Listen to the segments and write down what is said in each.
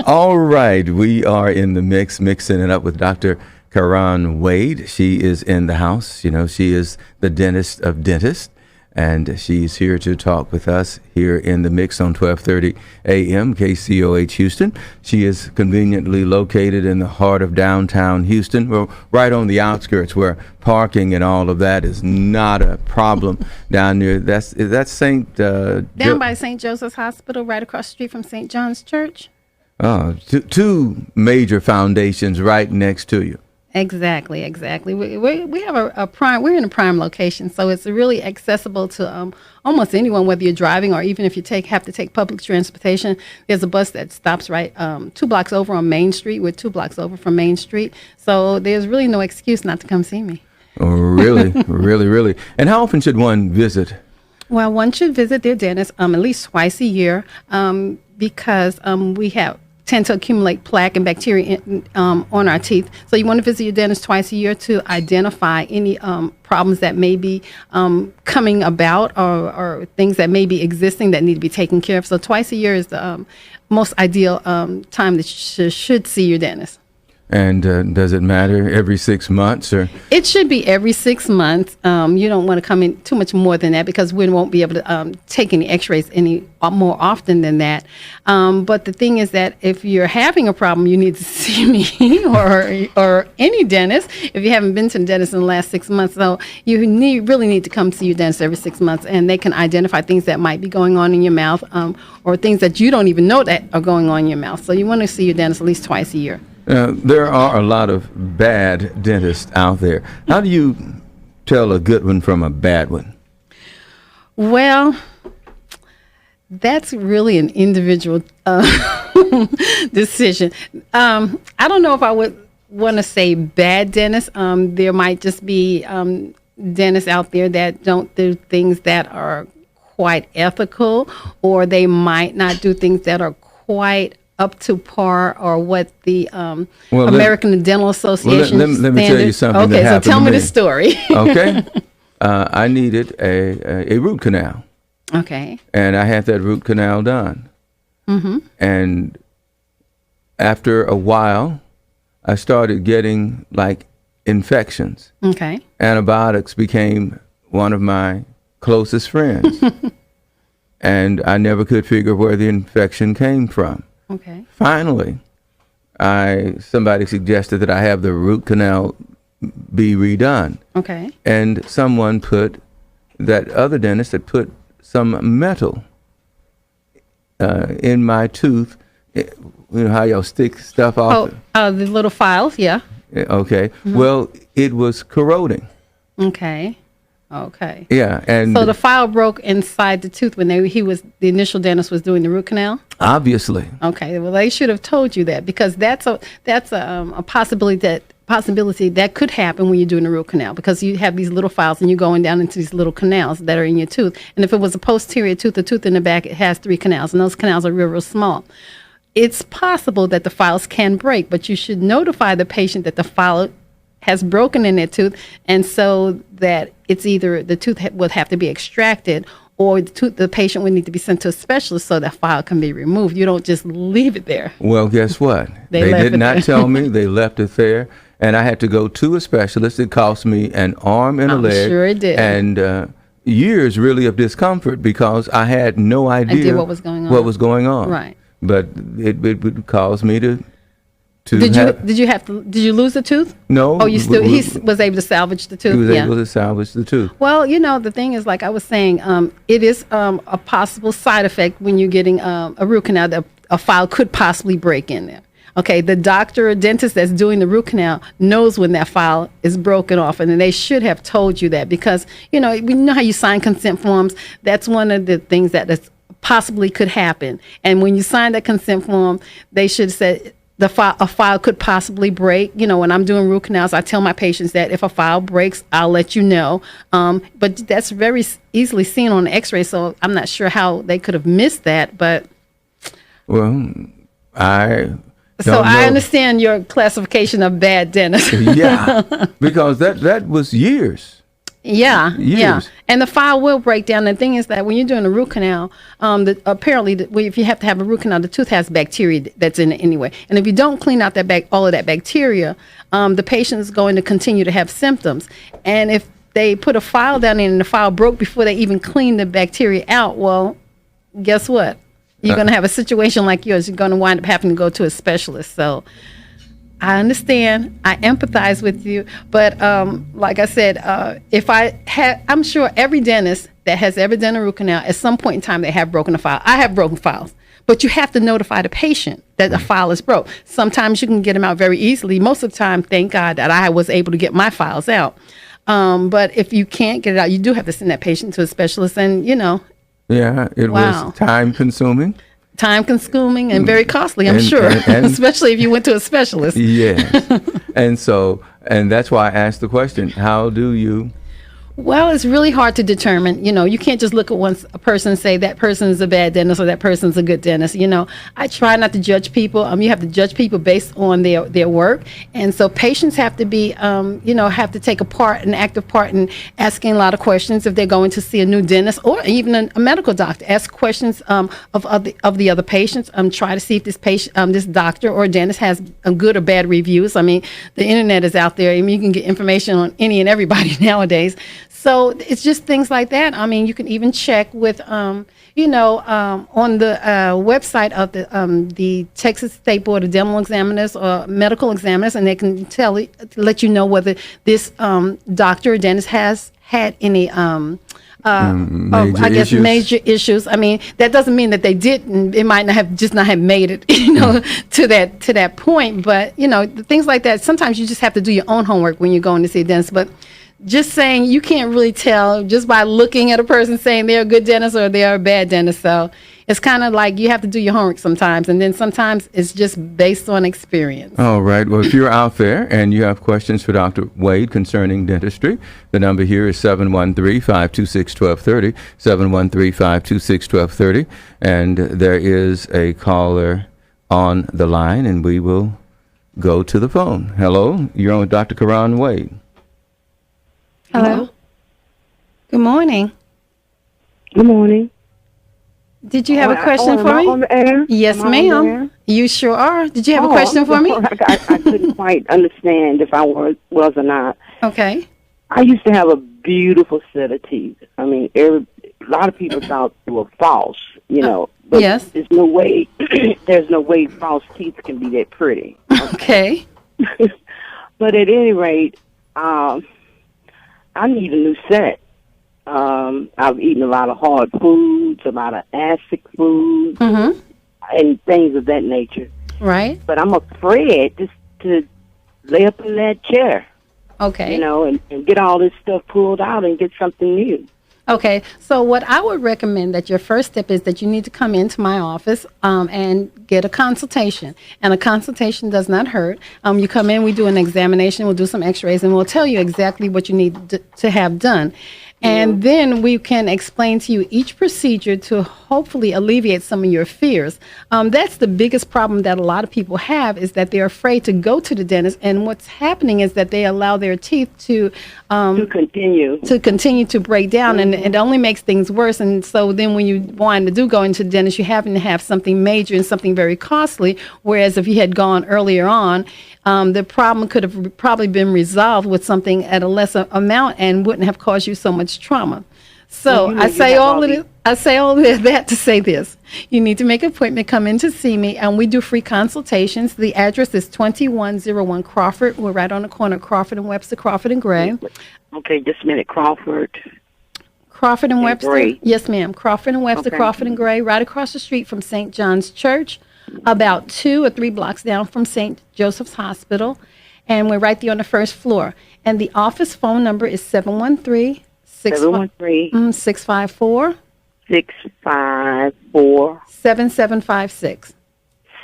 All right, we are in the mix, mixing it up with Dr. Karan Wade. She is in the house. You know, she is the dentist of dentists, and she's here to talk with us here in the mix on 1230 a.m. KCOH Houston. She is conveniently located in the heart of downtown Houston, well, right on the outskirts where parking and all of that is not a problem down near. That's St. Down by St. Joseph's Hospital, right across the street from St. John's Church. Two major foundations right next to you. Exactly. We have a prime. We're in a prime location, so it's really accessible to almost anyone, whether you're driving or even if you have to take public transportation. There's a bus that stops right 2 blocks over on Main Street. We're 2 blocks over from Main Street, so there's really no excuse not to come see me. Oh, really, really. And how often should one visit? Well, one should visit their dentist at least twice a year because we tend to accumulate plaque and bacteria on our teeth. So you want to visit your dentist twice a year to identify any problems that may be coming about or things that may be existing that need to be taken care of. So twice a year is the most ideal time that you should see your dentist. And does it matter every 6 months or? It should be every 6 months. You don't want to come in too much more than that because we won't be able to take any x-rays any more often than that. But the thing is that if you're having a problem, you need to see me or any dentist if you haven't been to the dentist in the last 6 months. So you really need to come see your dentist every 6 months, and they can identify things that might be going on in your mouth or things that you don't even know that are going on in your mouth. So you want to see your dentist at least twice a year. There are a lot of bad dentists out there. How do you tell a good one from a bad one? Well, that's really an individual decision. I don't know if I would want to say bad dentists. There might just be dentists out there that don't do things that are quite ethical, or they might not do things that are quite up to par or what the American Dental Association let me tell you something. Okay, that so tell me the story. Okay. I needed a root canal. Okay. And I had that root canal done. Mm-hmm. And after a while, I started getting like infections. Okay. Antibiotics became one of my closest friends. And I never could figure where the infection came from. Okay. Finally, somebody suggested that I have the root canal be redone. Okay. And someone that other dentist had put some metal in my tooth. You know how y'all stick stuff off? The little files, yeah. Okay. Mm-hmm. Well, it was corroding. Okay. Yeah, and so the file broke inside the tooth when the initial dentist was doing the root canal. Obviously. Okay. Well, they should have told you that because that's a possibility that could happen when you're doing the root canal, because you have these little files and you're going down into these little canals that are in your tooth. And if it was a posterior tooth, the tooth in the back, it has 3 canals, and those canals are real small. It's possible that the files can break, but you should notify the patient that the file has broken in their tooth, and so that it's either the tooth would have to be extracted or the patient would need to be sent to a specialist so that file can be removed. You don't just leave it there. Well, guess what? They did not tell me. They left it there, and I had to go to a specialist. It cost me an arm and a leg. Sure it did. And years really of discomfort because I had no idea what was going on. Right. But it would cause me to Did you lose the tooth? No. Oh, he was able to salvage the tooth? He was able to salvage the tooth. Well, the thing is, like I was saying, it is a possible side effect when you're getting a root canal that a file could possibly break in there. Okay, the doctor or dentist that's doing the root canal knows when that file is broken off, and they should have told you that because, we know how you sign consent forms. That's one of the things that possibly could happen. And when you sign that consent form, they should have said, a file could possibly break. When I'm doing root canals, I tell my patients that if a file breaks, I'll let you know. But that's very easily seen on the x-ray, so I'm not sure how they could have missed that. But well, I understand your classification of bad dentist. Yeah, because that was years. Yeah, years. yeah, and the file will break down. The thing is that when you're doing a root canal, if you have to have a root canal, the tooth has bacteria that's in it anyway. And if you don't clean out all of that bacteria, the patient is going to continue to have symptoms. And if they put a file down in and the file broke before they even clean the bacteria out, well, guess what? You're going to have a situation like yours. You're going to wind up having to go to a specialist. So I understand. I empathize with you. But like I said, I'm sure every dentist that has ever done a root canal, at some point in time, they have broken a file. I have broken files. But you have to notify the patient that the file is broke. Sometimes you can get them out very easily. Most of the time, thank God that I was able to get my files out. But if you can't get it out, you do have to send that patient to a specialist. And, Yeah, it was time consuming. Time consuming and very costly, I'm sure, and especially if you went to a specialist. Yes. And that's why I asked the question, how do you? Well, it's really hard to determine. You can't just look at a person and say that person is a bad dentist or that person's a good dentist. I try not to judge people. You have to judge people based on their work. And so patients have to be, have to take an active part in asking a lot of questions if they're going to see a new dentist or even a medical doctor. Ask questions of the other patients. Try to see if this doctor or dentist has good or bad reviews. The internet is out there. You can get information on any and everybody nowadays. So it's just things like that. You can even check with, on the website of the Texas State Board of Dental Examiners or Medical Examiners, and they can let you know whether this doctor or dentist has had any major issues. That doesn't mean that they didn't. It might not have made it, to that point. But things like that. Sometimes you just have to do your own homework when you're going to see a dentist. But just saying, you can't really tell just by looking at a person saying they're a good dentist or they're a bad dentist. So it's kind of like you have to do your homework sometimes, and then sometimes it's just based on experience. All right. Well, if you're out there and you have questions for Dr. Wade concerning dentistry, the number here is 713-526-1230, 713-526-1230, and there is a caller on the line, and we will go to the phone. Hello, you're on with Dr. Karan Wade. Hello. Good morning. Good morning. Did you have a question for me? On the air? Yes, ma'am. You sure are. Did you have a question for me? I couldn't quite understand if I was or not. Okay. I used to have a beautiful set of teeth. A lot of people thought they were false, But yes. There's no way false teeth can be that pretty. Okay. But at any rate, I need a new set. I've eaten a lot of hard foods, a lot of acid foods, and things of that nature. Right. But I'm afraid just to lay up in that chair. Okay. And get all this stuff pulled out and get something new. Okay, so what I would recommend that your first step is that you need to come into my office and get a consultation. And a consultation does not hurt. You come in, we do an examination, we'll do some x-rays, and we'll tell you exactly what you need to have done. And then we can explain to you each procedure to hopefully alleviate some of your fears. That's the biggest problem that a lot of people have, is that they're afraid to go to the dentist. And what's happening is that they allow their teeth to continue to break down, and it only makes things worse. And so then when you want to go into the dentist, you happen to have something major and something very costly. Whereas if you had gone earlier on, the problem could have probably been resolved with something at a lesser amount and wouldn't have caused you so much trauma. So I say all of that to say this. You need to make an appointment, come in to see me, and we do free consultations. The address is 2101 Crawford. We're right on the corner of Crawford and Webster, Crawford and Gray. Okay, just a minute. Crawford and Webster. Gray. Yes, ma'am. Crawford and Webster, okay. Crawford and Gray, right across the street from St. John's Church, about 2 or 3 blocks down from St. Joseph's Hospital. And we're right there on the first floor. And the office phone number is 713 654 7756.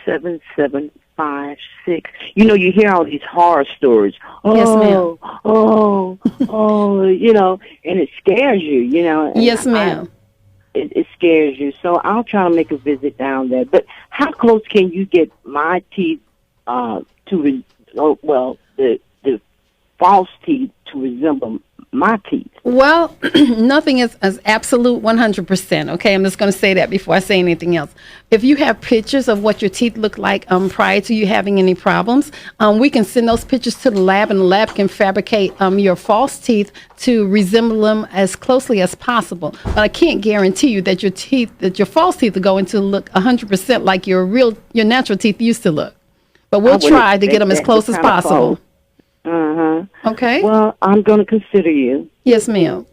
7756. You hear all these horror stories. Yes, ma'am. And it scares you, And yes, ma'am. It scares you. So I'll try to make a visit down there. But how close can you get my teeth the false teeth to resemble my teeth? Well, nothing is absolute 100%. Okay, I'm just going to say that before I say anything else. If you have pictures of what your teeth look like prior to you having any problems, we can send those pictures to the lab, and the lab can fabricate your false teeth to resemble them as closely as possible. But I can't guarantee you that your false teeth are going to look 100% like your natural teeth used to look. But we'll try to get them as close as possible. Okay. Well, I'm going to consider you. Yes, ma'am.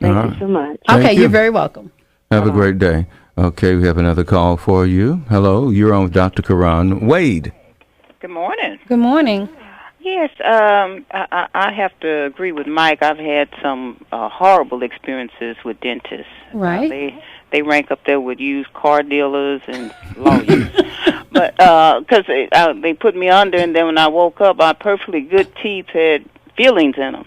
Thank you so much. Okay, you're very welcome. Have a great day. Okay, we have another call for you. Hello, you're on with Dr. Karan Wade. Good morning. Good morning. Yes, I have to agree with Mike. I've had some horrible experiences with dentists. Right. They rank up there with used car dealers and lawyers. But because they put me under, and then when I woke up, my perfectly good teeth had fillings in them.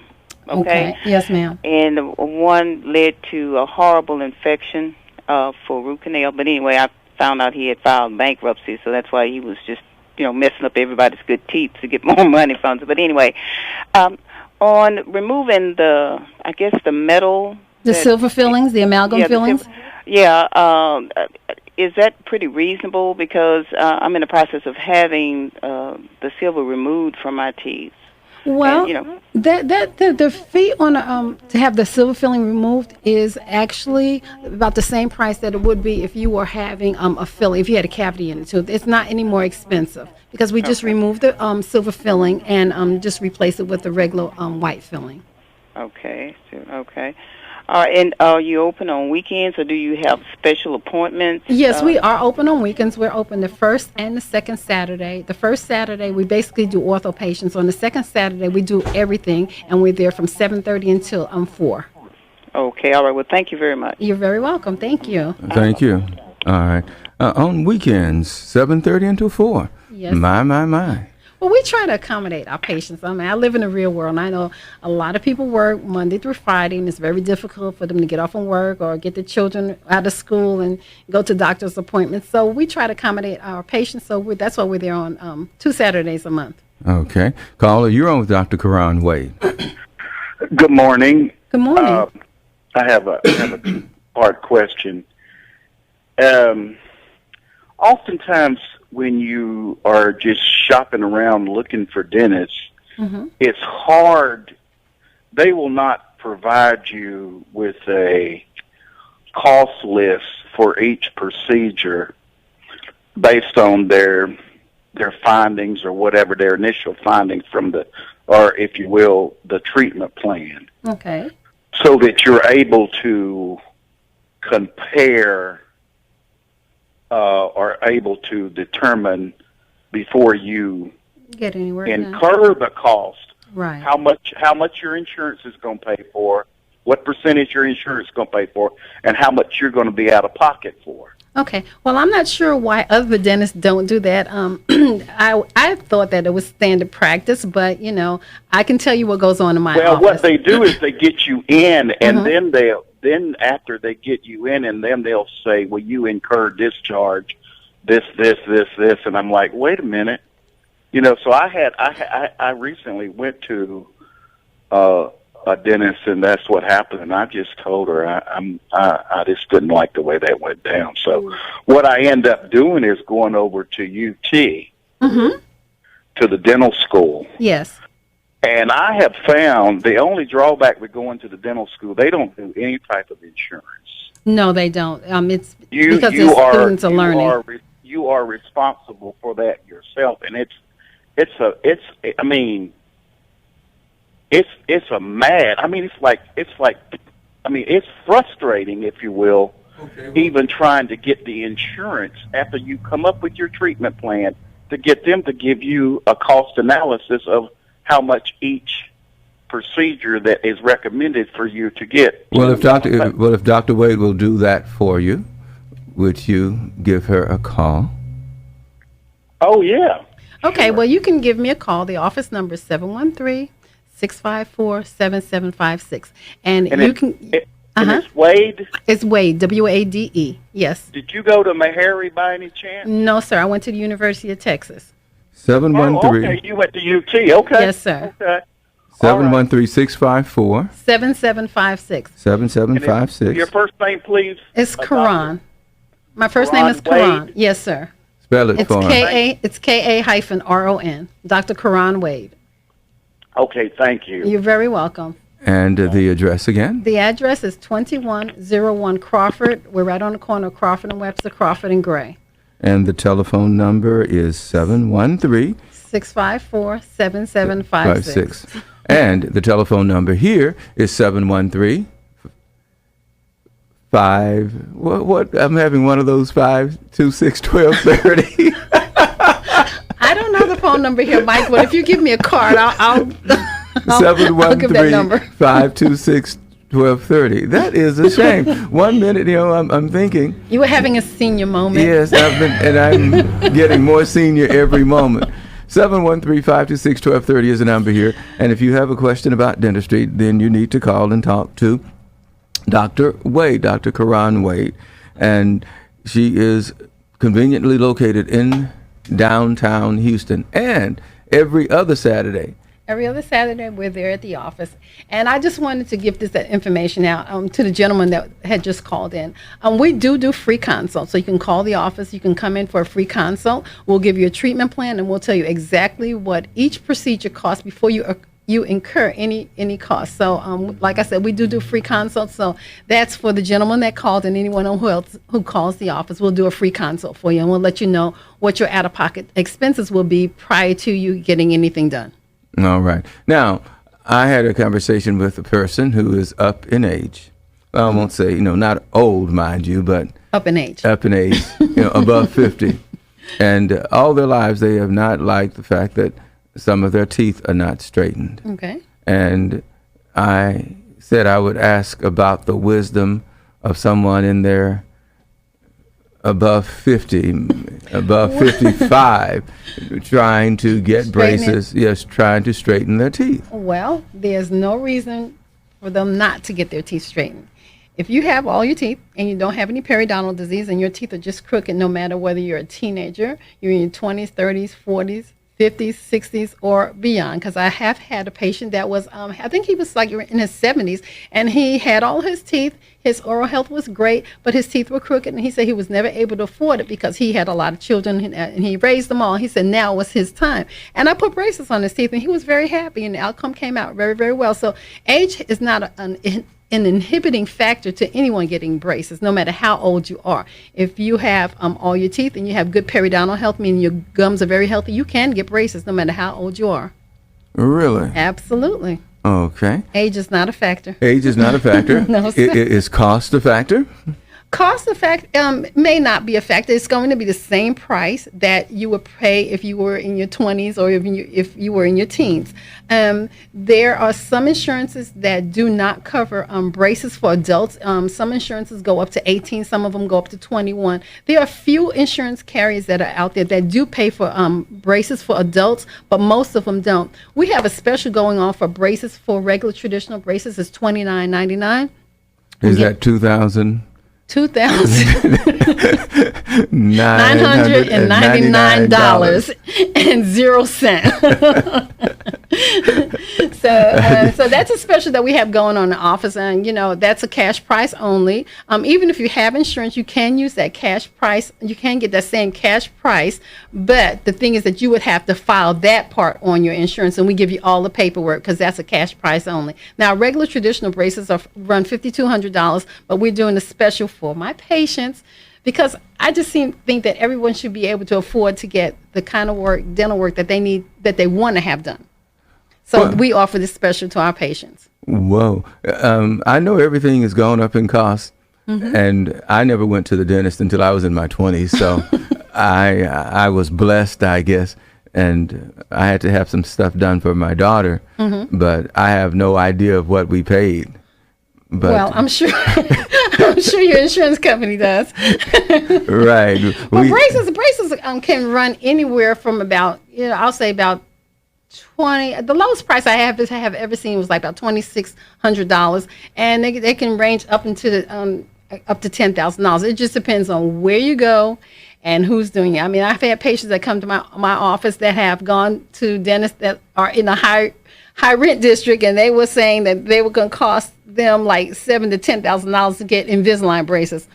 Okay. Yes, ma'am. And one led to a horrible infection for root canal. But anyway, I found out he had filed bankruptcy, so that's why he was just messing up everybody's good teeth to get more money from them. But anyway, on removing the metal, the silver fillings, the amalgam fillings. Is that pretty reasonable? Because I'm in the process of having the silver removed from my teeth. Well, and, the fee on to have the silver filling removed is actually about the same price that it would be if you were having a filling, if you had a cavity in it. So it's not any more expensive because we just remove the silver filling and just replace it with the regular white filling. Okay. And are you open on weekends, or do you have special appointments? Yes, we are open on weekends. We're open the first and the second Saturday. The first Saturday, we basically do ortho patients. On the second Saturday, we do everything, and we're there from 7:30 until 4. Okay, all right. Well, thank you very much. You're very welcome. Thank you. Thank you. All right. On weekends, 7:30 until 4. Yes. My. Well, we try to accommodate our patients. I mean, I live in the real world, and I know a lot of people work Monday through Friday, and it's very difficult for them to get off from work or get the children out of school and go to doctor's appointments. So we try to accommodate our patients. So that's why we're there on 2 Saturdays a month. Okay. Caller, you're on with Dr. Karan Wade. Good morning. Good morning. I have a two-part question. Oftentimes, when you are just shopping around looking for dentists, it's hard. They will not provide you with a cost list for each procedure based on their findings or whatever, their initial findings from or if you will, the treatment plan. Okay. So that you're able to compare are able to determine before you get anywhere incur the cost, right? How much your insurance is going to pay for, what percentage your insurance is going to pay for, and how much you're going to be out of pocket for. Okay. Well, I'm not sure why other dentists don't do that. I thought that it was standard practice, but I can tell you what goes on in my office. Well, what they do is they get you in, and then after they get you in, and then they'll say, well, you incurred this charge, this, and I'm like, wait a minute. So I recently went to a dentist, and that's what happened, and I just told her I just didn't like the way that went down. So what I end up doing is going over to UT, to the dental school. Yes. And I have found the only drawback with going to the dental school, they don't do any type of insurance. No, they don't. It's because the students are learning. You are responsible for that yourself, and it's frustrating, if you will, even trying to get the insurance after you come up with your treatment plan to get them to give you a cost analysis of how much each procedure that is recommended for you to get. Well, if Dr. Wade will do that for you, would you give her a call? Oh, yeah. Okay, well, you can give me a call. The office number is 713-654-7756. And you can... And it's Wade? It's Wade, W-A-D-E, yes. Did you go to Meharry by any chance? No, sir. I went to the University of Texas. 713. Okay, you went to UT. Okay. Yes, sir. Okay. 713-654. 7756. 7756. Your first name, please. It's Doctor? Karan. My first name is Karan Karan. Yes, sir. Spell it It's for him. It's KA-RON. Dr. Karan Wade. Okay, thank you. You're very welcome. And the address again? The address is 2101 Crawford. We're right on the corner of Crawford and Webster, Crawford and Gray. And the telephone number is 713 654-7756. And the telephone number here is 713 what I'm having one of those 526-1230. I don't know the phone number here, Mike, but if you give me a card, I'll give that number. 713-526-1230. That is a shame. 1 minute, I'm thinking. You were having a senior moment. Yes, I'm getting more senior every moment. 713-526-1230 is the number here. And if you have a question about dentistry, then you need to call and talk to Dr. Wade, Dr. Karan Wade. And she is conveniently located in downtown Houston. And every other Saturday. Every other Saturday, we're there at the office. And I just wanted to give this information out to the gentleman that had just called in. We do free consults. So you can call the office. You can come in for a free consult. We'll give you a treatment plan, and we'll tell you exactly what each procedure costs before you incur any cost. So, like I said, we do free consults. So that's for the gentleman that called and anyone who calls the office. We'll do a free consult for you, and we'll let you know what your out-of-pocket expenses will be prior to you getting anything done. All right. Now, I had a conversation with a person who is up in age. Well, I won't say, not old, mind you, but up in age, above 50. And all their lives, they have not liked the fact that some of their teeth are not straightened. Okay. And I said I would ask about the wisdom of someone in their above 50, above 55, trying to get braces, trying to straighten their teeth. Well, there's no reason for them not to get their teeth straightened. If you have all your teeth and you don't have any periodontal disease and your teeth are just crooked, no matter whether you're a teenager, you're in your 20s, 30s, 40s, 50s, 60s, or beyond, because I have had a patient that was, I think he was like in his 70s, and he had all his teeth. His oral health was great, but his teeth were crooked, and he said he was never able to afford it because he had a lot of children, and he raised them all. He said now was his time. And I put braces on his teeth, and he was very happy, and the outcome came out very, very well. So age is not an inhibiting factor to anyone getting braces, no matter how old you are. If you have all your teeth and you have good periodontal health, meaning your gums are very healthy, you can get braces no matter how old you are. Really? Absolutely. Okay. Age is not a factor. Age is not a factor. No, sir. Is cost a factor? Cost effect may not be a factor. It's going to be the same price that you would pay if you were in your 20s or if you were in your teens. There are some insurances that do not cover braces for adults. Some insurances go up to 18. Some of them go up to 21. There are few insurance carriers that are out there that do pay for braces for adults, but most of them don't. We have a special going on for braces for regular traditional braces. It's $29.99. Is that 2,000? $2,999.00. So that's a special that we have going on in the office, and that's a cash price only. Even if you have insurance, you can use that cash price. You can get that same cash price, but the thing is that you would have to file that part on your insurance, and we give you all the paperwork because that's a cash price only. Now, regular traditional braces run $5,200, but we're doing a special for my patients because I just think that everyone should be able to afford to get the kind of dental work that they need, that they want to have done. So we offer this special to our patients. Whoa. I know everything has gone up in cost, and I never went to the dentist until I was in my 20s. So I was blessed, I guess, and I had to have some stuff done for my daughter, but I have no idea of what we paid. But well, I'm sure your insurance company does. Right. Well, braces can run anywhere from about, I'll say about 20. The lowest price I have ever seen was like about $2,600, and they can range up into up to $10,000. It just depends on where you go and who's doing it. I mean, I've had patients that come to my office that have gone to dentists that are in a high rent district, and they were saying that they were going to cost them like $7,000 to $10,000 to get Invisalign braces,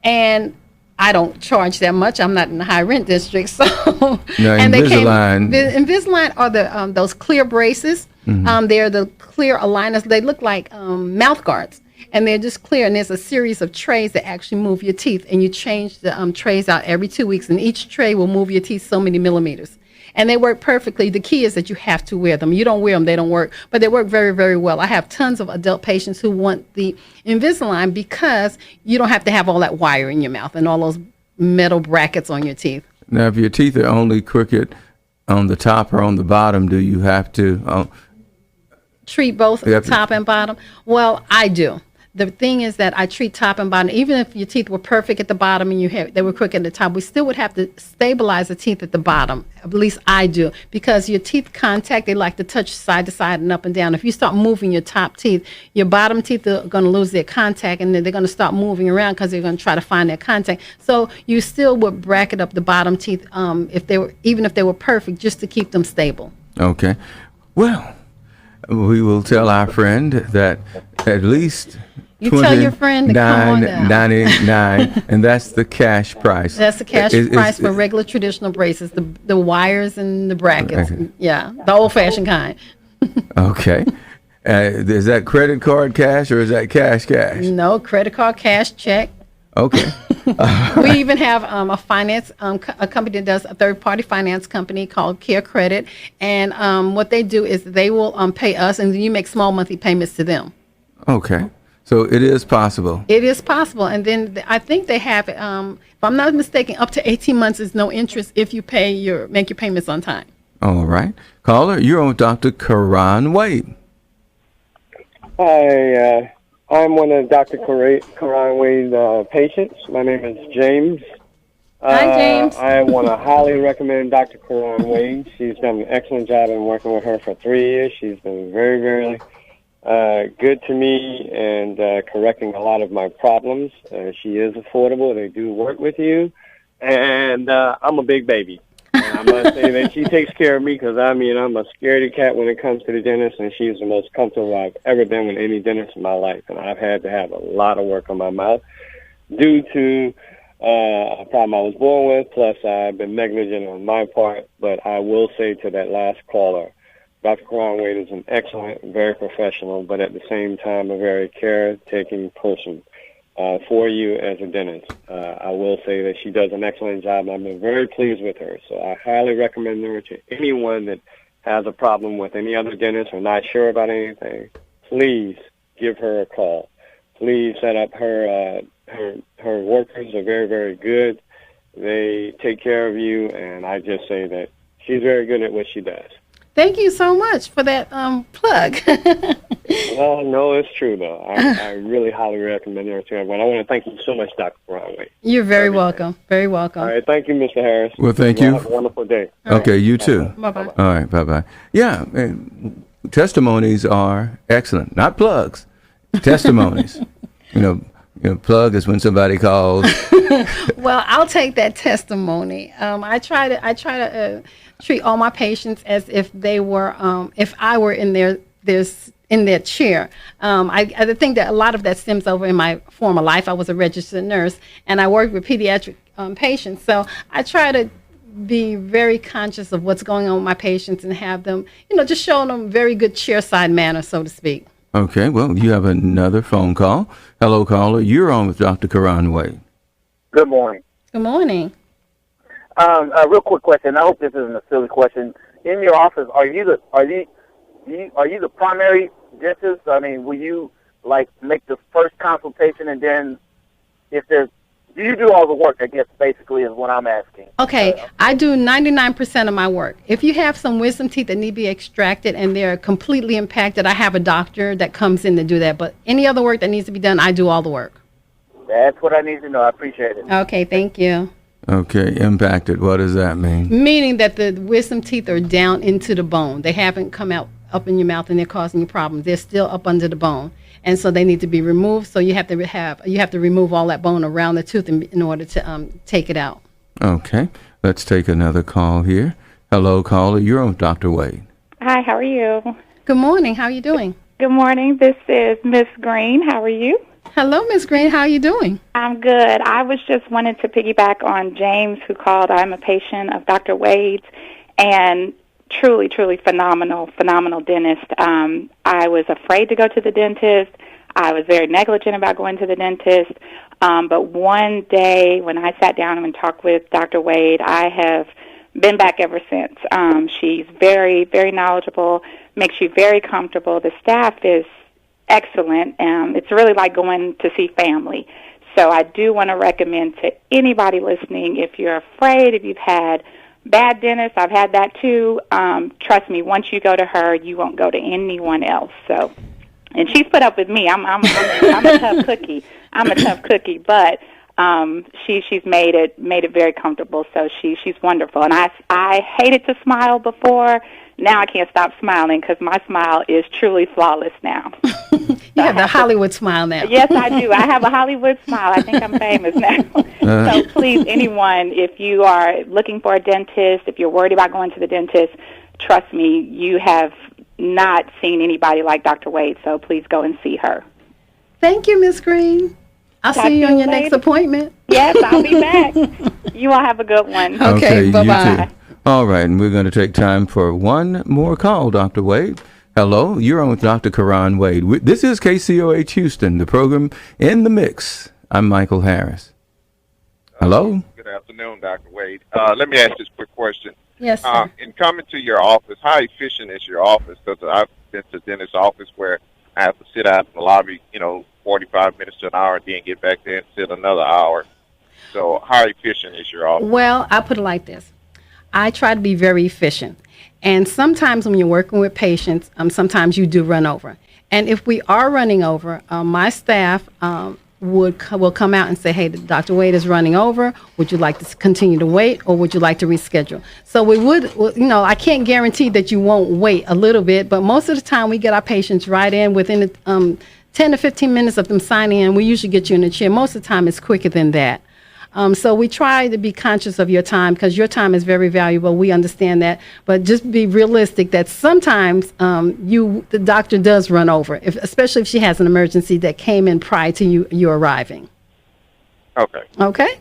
and I don't charge that much. I'm not in the high rent district, so. Now, and Invisalign. Invisalign are the those clear braces. They're the clear aligners. They look like mouth guards, and they're just clear. And there's a series of trays that actually move your teeth, and you change the trays out every 2 weeks, and each tray will move your teeth so many millimeters. And they work perfectly. The key is that you have to wear them. You don't wear them, they don't work. But they work very, very well. I have tons of adult patients who want the Invisalign because you don't have to have all that wire in your mouth and all those metal brackets on your teeth. Now, if your teeth are only crooked on the top or on the bottom, do you have to treat both top and bottom? Well, I do. The thing is that I treat top and bottom. Even if your teeth were perfect at the bottom and they were crooked at the top, we still would have to stabilize the teeth at the bottom. At least I do, because your teeth contact, they like to touch side to side and up and down. If you start moving your top teeth, your bottom teeth are going to lose their contact, and then they're going to start moving around because they're going to try to find their contact. So you still would bracket up the bottom teeth even if they were perfect, just to keep them stable. Okay. Well, we will tell our friend that at least you tell your friend to come on down. $29.99, and that's the cash price. That's the cash price for regular traditional braces, the wires and the brackets. Okay. Yeah, the old-fashioned kind. Okay. Is that credit card cash or is that cash? No, credit card, cash, check. Okay. We even have a finance a company that does a third-party finance company called Care Credit, and what they do is they will pay us, and you make small monthly payments to them. Okay. So it is possible. It is possible, and then I think they have, if I'm not mistaken, up to 18 months is no interest if you make your payments on time. All right. Caller, you're on with Dr. Karan Wade. Hi, I'm one of Dr. Karan Wade's patients. My name is James. Hi, James. I want to highly recommend Dr. Karan Wade. She's done an excellent job in working with her for 3 years. She's been very, very good to me and correcting a lot of my problems. She is affordable. They do work with you. And I'm a big baby. And I must say that she takes care of me because, I'm a scaredy cat when it comes to the dentist, and she's the most comfortable I've ever been with any dentist in my life. And I've had to have a lot of work on my mouth due to a problem I was born with, plus I've been negligent on my part. But I will say to that last caller, Dr. Karan Wade is an excellent, very professional, but at the same time a very caretaking person for you as a dentist. I will say that she does an excellent job, and I've been very pleased with her. So I highly recommend her to anyone that has a problem with any other dentist or not sure about anything. Please give her a call. Please set up her workers are very, very good. They take care of you, and I just say that she's very good at what she does. Thank you so much for that plug. Well, no, it's true, though. I really highly recommend her to everyone. I want to thank you so much, Dr. Karan Wade. You're very welcome. Very welcome. All right. Thank you, Mr. Harris. Well, thank you. Have a wonderful day. Okay, you too. Bye-bye. All right, bye-bye. Yeah, testimonies are excellent. Not plugs, testimonies. Plug is when somebody calls. Well, I'll take that testimony. I try to treat all my patients as if they were, if I were in their chair. I think that a lot of that stems over in my former life. I was a registered nurse, and I worked with pediatric patients. So I try to be very conscious of what's going on with my patients and have them, just show them very good chairside manner, so to speak. Okay, well, you have another phone call. Hello, caller. You're on with Dr. Karan Wade. Good morning. Good morning. A real quick question. I hope this isn't a silly question. In your office, are you the primary dentist? I mean, will you make the first consultation, and then do you do all the work? I guess basically is what I'm asking. Okay, I do 99% of my work. If you have some wisdom teeth that need to be extracted and they're completely impacted, I have a doctor that comes in to do that. But any other work that needs to be done, I do all the work. That's what I need to know. I appreciate it. Okay, thank you. Okay, impacted. What does that mean? Meaning that the wisdom teeth are down into the bone. They haven't come out up in your mouth and they're causing you problems. They're still up under the bone, and so they need to be removed. So you have to remove all that bone around the tooth in order to take it out. Okay, let's take another call here. Hello, caller. You're on with Dr. Wade. Hi, how are you? Good morning. How are you doing? Good morning. This is Miss Green. How are you? Hello, Miss Green. How are you doing? I'm good. I was just wanting to piggyback on James, who called. I'm a patient of Dr. Wade's, and truly, truly phenomenal dentist. I was afraid to go to the dentist. I was very negligent about going to the dentist. But one day when I sat down and talked with Dr. Wade, I have been back ever since. She's very, very knowledgeable, makes you very comfortable. The staff is excellent. It's really like going to see family. So I do want to recommend to anybody listening, if you're afraid, if you've had bad dentists, I've had that too, trust me, once you go to her, you won't go to anyone else. So, and she's put up with me. I'm a tough cookie. I'm a tough cookie, but she's made it very comfortable. So she's wonderful. And I hated to smile before. Now I can't stop smiling because my smile is truly flawless now. You have the Hollywood smile now. Yes, I do. I have a Hollywood smile. I think I'm famous now. So please, anyone, if you are looking for a dentist, if you're worried about going to the dentist, trust me, you have not seen anybody like Dr. Wade, so please go and see her. Thank you, Miss Green. I'll see you on your next appointment. Yes, I'll be back. You all have a good one. Okay, bye-bye. You too. All right, and we're going to take time for one more call, Dr. Wade. Hello, you're on with Dr. Karan Wade. This is KCOH Houston, the program In the Mix. I'm Michael Harris. Hello? Good afternoon, Dr. Wade. Let me ask this quick question. Yes, sir. In coming to your office, how efficient is your office? Because I've been to dentist's office where I have to sit out in the lobby, 45 minutes to an hour, and then get back there and sit another hour. So how efficient is your office? Well, I put it like this. I try to be very efficient. And sometimes when you're working with patients, sometimes you do run over. And if we are running over, my staff will come out and say, hey, Dr. Wade is running over. Would you like to continue to wait, or would you like to reschedule? So we would, I can't guarantee that you won't wait a little bit, but most of the time we get our patients right in within 10 to 15 minutes of them signing in. We usually get you in the chair. Most of the time it's quicker than that. So we try to be conscious of your time because your time is very valuable. We understand that. But just be realistic that sometimes the doctor does run over, especially if she has an emergency that came in prior to you arriving. Okay. Okay?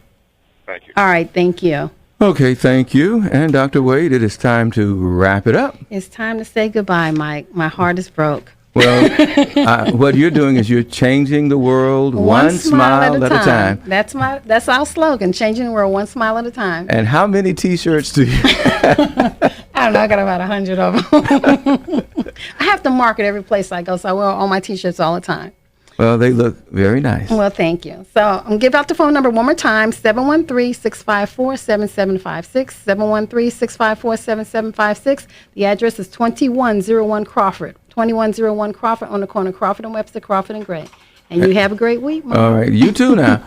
Thank you. All right. Thank you. Okay, thank you. And Dr. Wade, it is time to wrap it up. It's time to say goodbye, Mike. My heart is broke. Well, what you're doing is you're changing the world one smile at a time. That's our slogan, changing the world one smile at a time. And how many T-shirts do you have? I don't know, I got about 100 of them. I have to market every place I go, so I wear all my T-shirts all the time. Well, they look very nice. Well, thank you. So I'm going to give out the phone number one more time, 713-654-7756, 713-654-7756. The address is 2101 Crawford. 2101 Crawford on the corner of Crawford and Webster, Crawford and Gray. And you have a great week, Mom. All right. You too now.